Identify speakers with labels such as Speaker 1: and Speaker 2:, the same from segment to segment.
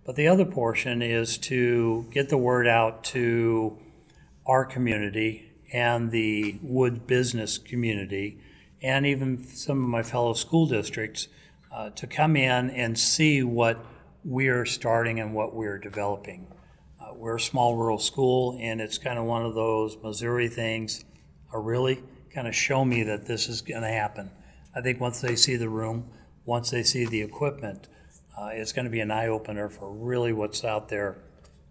Speaker 1: But the other portion is to get the word out to our community and the wood business community, and even some of my fellow school districts, to come in and see what we're starting and what we're developing. We're a small rural school, and it's kind of one of those Missouri things, really kind of show me that this is going to happen. I think once they see the room, once they see the equipment, it's going to be an eye-opener for really what's out there,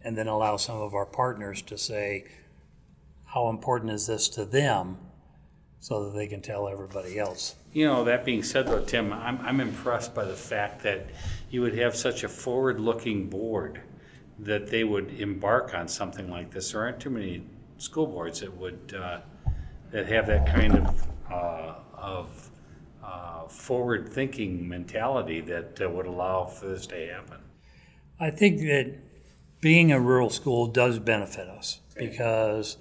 Speaker 1: and then allow some of our partners to say, how important is this to them, so that they can tell everybody else.
Speaker 2: You know, that being said though, Tim, I'm impressed by the fact that you would have such a forward-looking board that they would embark on something like this. There aren't too many school boards that would that have that kind of forward-thinking mentality that would allow for this to happen.
Speaker 1: I think that being a rural school does benefit us, because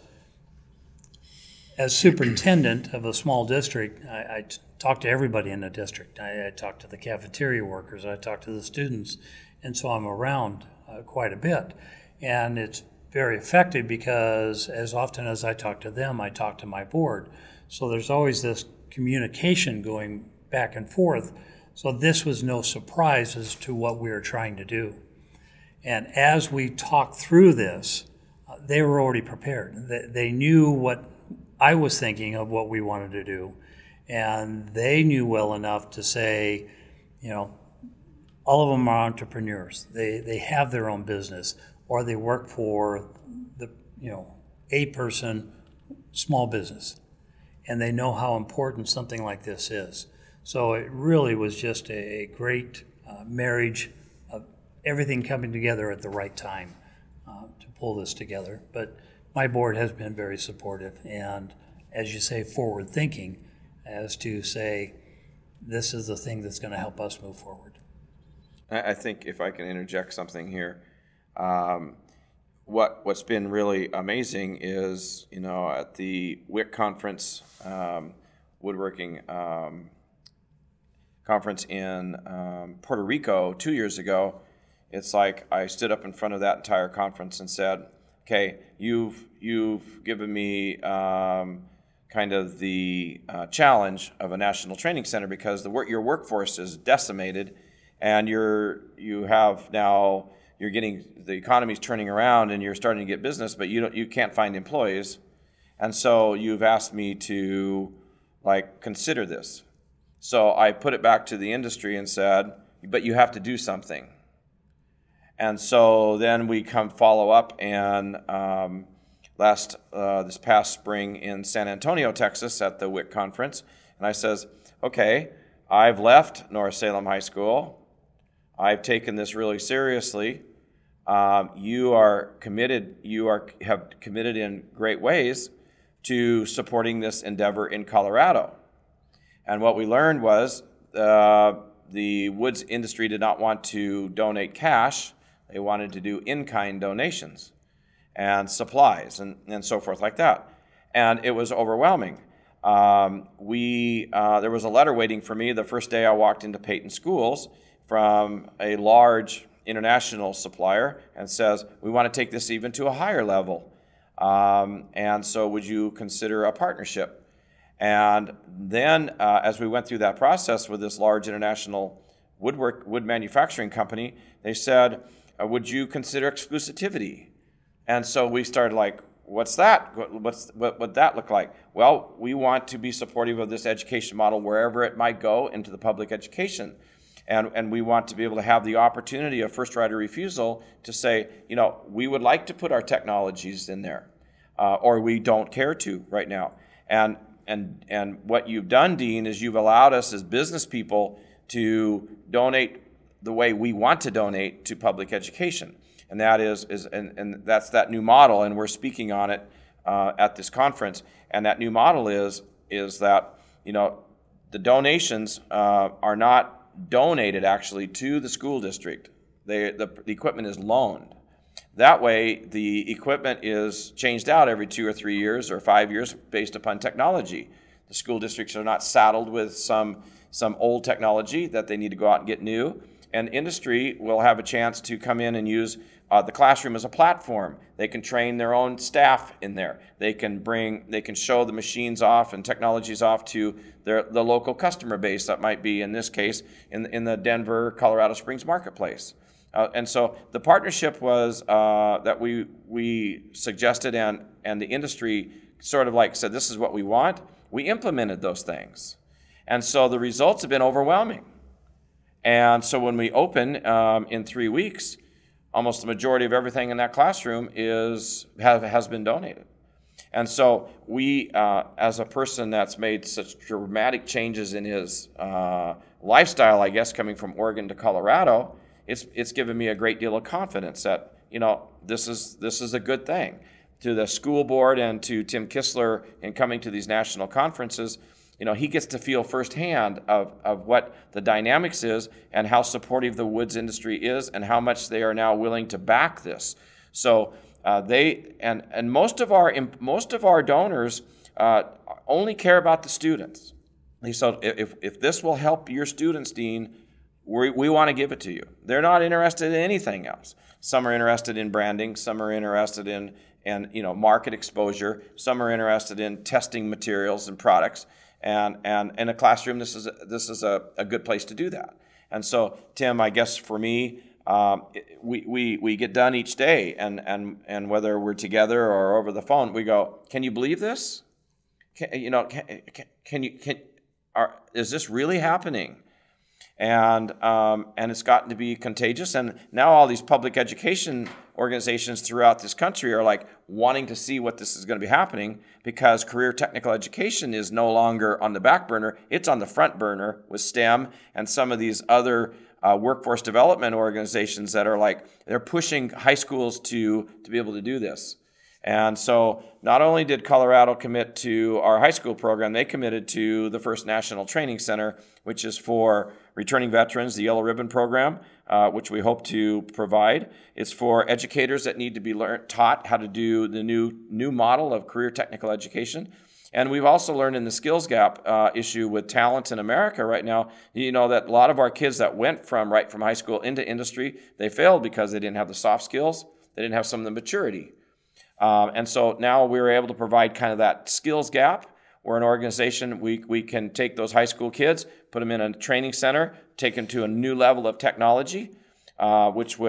Speaker 1: as superintendent of a small district, I talk to everybody in the district. I talk to the cafeteria workers, I talk to the students, and so I'm around quite a bit. And it's very effective because as often as I talk to them, I talk to my board. So there's always this communication going back and forth. So this was no surprise as to what we were trying to do. And as we talked through this, they were already prepared. They knew what I was thinking of what we wanted to do, and they knew well enough to say, you know, all of them are entrepreneurs. They have their own business, or they work for the, you know, a person small business, and they know how important something like this is. So it really was just a great marriage of everything coming together at the right time to pull this together. But my board has been very supportive and, as you say, forward thinking as to say, this is the thing that's going to help us move forward.
Speaker 3: I think if I can interject something here, what's been really amazing is, you know, at the WIC conference, woodworking conference in Puerto Rico 2 years ago, it's like I stood up in front of that entire conference and said, okay, you've given me kind of the challenge of a national training center, because your workforce is decimated, and you're getting, the economy's turning around and you're starting to get business, but you can't find employees, and so you've asked me to consider this. So I put it back to the industry and said, but you have to do something. And so then we follow up, and this past spring in San Antonio, Texas, at the WIC conference, and I says, okay, I've left North Salem High School. I've taken this really seriously. You are committed. Have committed in great ways to supporting this endeavor in Colorado. And what we learned was the woods industry did not want to donate cash. They wanted to do in-kind donations and supplies and so forth like that. And it was overwhelming. There was a letter waiting for me the first day I walked into Peyton Schools from a large international supplier, and says, we want to take this even to a higher level. And so would you consider a partnership? And then as we went through that process with this large international wood manufacturing company, they said, would you consider exclusivity? And so we started like, what's that? What would that look like? Well, we want to be supportive of this education model wherever it might go into the public education. And we want to be able to have the opportunity of first right of refusal to say, you know, we would like to put our technologies in there, or we don't care to right now. And what you've done, Dean, is you've allowed us as business people to donate the way we want to donate to public education. And that and that's that new model, and we're speaking on it at this conference. And that new model is that, you know, the donations are not donated actually to the school district. The equipment is loaned. That way, the equipment is changed out every 2 or 3 years or 5 years based upon technology. The school districts are not saddled with some old technology that they need to go out and get new, And industry will have a chance to come in and use the classroom as a platform. They can train their own staff in there. They can show the machines off and technologies off to the local customer base that might be, in this case, in the Denver, Colorado Springs marketplace. And so the partnership was that we suggested, and the industry sort of like said, this is what we want. We implemented those things. And so the results have been overwhelming. And so when we open in 3 weeks, almost the majority of everything in that classroom has been donated. And so we, as a person that's made such dramatic changes in his lifestyle, I guess, coming from Oregon to Colorado, it's given me a great deal of confidence that, this is a good thing. To the school board and to Tim Kistler in coming to these national conferences, he gets to feel firsthand of what the dynamics is and how supportive the woods industry is and how much they are now willing to back this. So most of our donors only care about the students. They said, if this will help your students, Dean, we want to give it to you. They're not interested in anything else. Some are interested in branding. Some are interested in market exposure. Some are interested in testing materials and products. And in a classroom, this is a good place to do that. And so, Tim, I guess for me, we get done each day, and whether we're together or over the phone, we go, "Can you believe this? Is this really happening?" And it's gotten to be contagious. And now all these public education organizations throughout this country are like wanting to see what this is going to be happening, because career technical education is no longer on the back burner. It's on the front burner with STEM and some of these other workforce development organizations that are like, they're pushing high schools to be able to do this. And so not only did Colorado commit to our high school program, they committed to the first National Training Center, which is for returning veterans, the Yellow Ribbon Program, which we hope to provide. It's for educators that need to be taught how to do the new model of career technical education. And we've also learned in the skills gap issue with talent in America right now, that a lot of our kids that went right from high school into industry, they failed because they didn't have the soft skills, they didn't have some of the maturity. And so now we were able to provide kind of that skills gap. We're an organization, we can take those high school kids, put them in a training center, take them to a new level of technology, which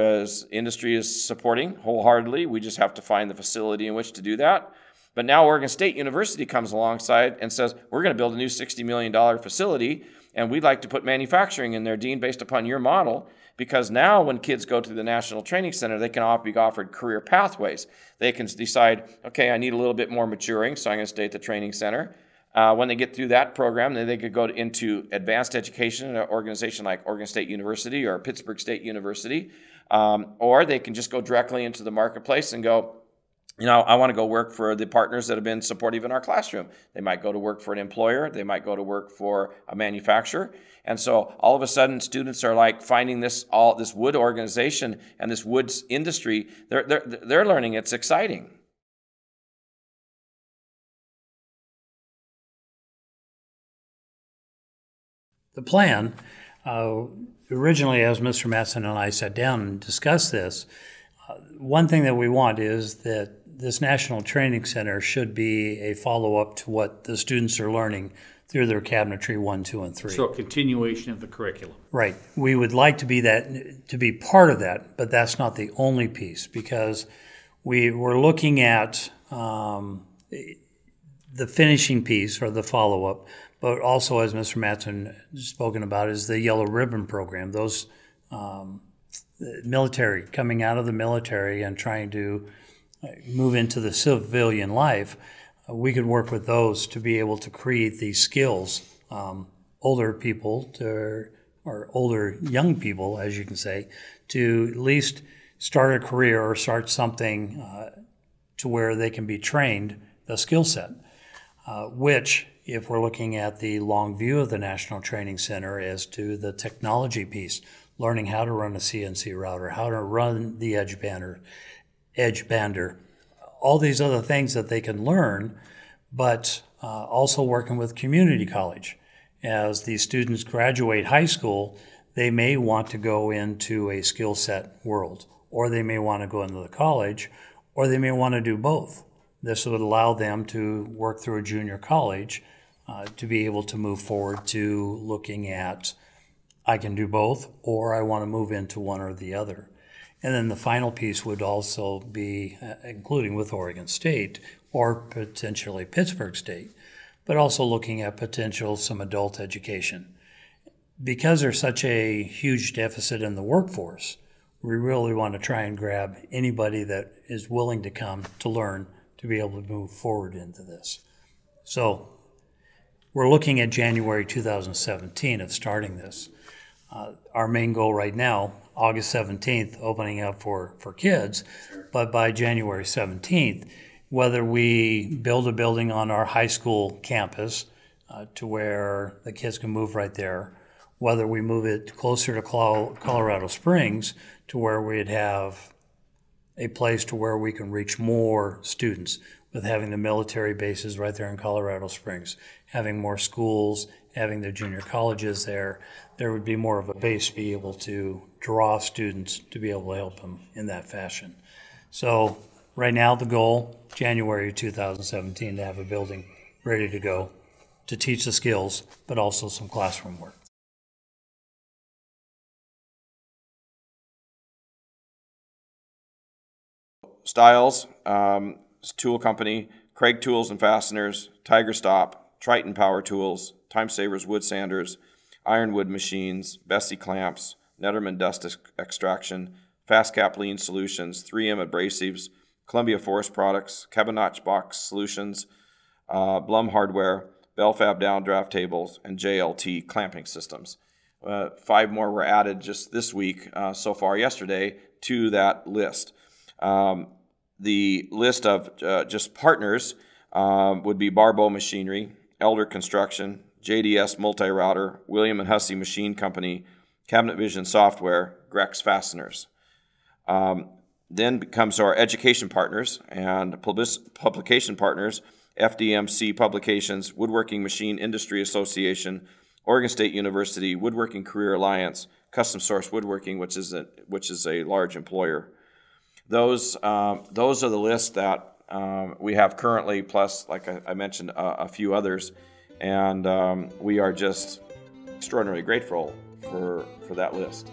Speaker 3: industry is supporting wholeheartedly. We just have to find the facility in which to do that. But now Oregon State University comes alongside and says, we're going to build a new $60 million facility, and we'd like to put manufacturing in there, Dean, based upon your model. Because now when kids go to the National Training Center, they can be offered career pathways. They can decide, okay, I need a little bit more maturing, so I'm going to stay at the training center. When they get through that program, then they could go into advanced education at an organization like Oregon State University or Pittsburgh State University. Or they can just go directly into the marketplace and go, I want to go work for the partners that have been supportive in our classroom. They might go to work for an employer. They might go to work for a manufacturer. And so all of a sudden, students are like finding this wood organization and this woods industry. They're learning. It's exciting.
Speaker 1: The plan, originally, as Mr. Mattson and I sat down and discussed this, one thing that we want is that this National Training Center should be a follow-up to what the students are learning through their cabinetry 1, 2, and 3.
Speaker 2: So a continuation of the curriculum.
Speaker 1: Right. We would like to be part of that, but that's not the only piece, because we're looking at the finishing piece or the follow-up, but also, as Mr. Mattson spoken about, is the Yellow Ribbon Program. Those military, coming out of the military and trying to move into the civilian life, we could work with those to be able to create these skills. Older people or older young people, as you can say, to at least start a career or start something to where they can be trained the skill set, which, if we're looking at the long view of the National Training Center, as to the technology piece, learning how to run a CNC router, how to run the edge bander, all these other things that they can learn, but also working with community college. As these students graduate high school, they may want to go into a skill set world, or they may want to go into the college, or they may want to do both. This would allow them to work through a junior college to be able to move forward to looking at, I can do both, or I want to move into one or the other. And then the final piece would also be, including with Oregon State or potentially Pittsburgh State, but also looking at potential some adult education. Because there's such a huge deficit in the workforce, we really want to try and grab anybody that is willing to come to learn to be able to move forward into this. So we're looking at January 2017 of starting this. Our main goal right now, August 17th, opening up for kids, but by January 17th, whether we build a building on our high school campus to where the kids can move right there, whether we move it closer to Colorado Springs to where we'd have a place to where we can reach more students with having the military bases right there in Colorado Springs, having more schools, having the junior colleges there, there would be more of a base to be able to draw students to be able to help them in that fashion. So right now the goal, January 2017, to have a building ready to go to teach the skills, but also some classroom work.
Speaker 3: Styles, tool company, Craig Tools and Fasteners, Tiger Stop, Triton Power Tools, Time Savers Wood Sanders, Ironwood Machines, Bessie Clamps, Netterman Dust Extraction, Fast Cap Lean Solutions, 3M Abrasives, Columbia Forest Products, Cabin Notch Box Solutions, Blum Hardware, Belfab Downdraft Tables, and JLT Clamping Systems. 5 more were added just this week, so far yesterday, to that list. The list of just partners would be Barbeau Machinery, Elder Construction, JDS Multi-Router, William & Hussey Machine Company, Cabinet Vision Software, Grex Fasteners. Then becomes our education partners and publication partners, FDMC Publications, Woodworking Machine Industry Association, Oregon State University, Woodworking Career Alliance, Custom Source Woodworking, which is a large employer. Those are the lists that we have currently, plus, like I mentioned, a few others, and we are just extraordinarily grateful for that list.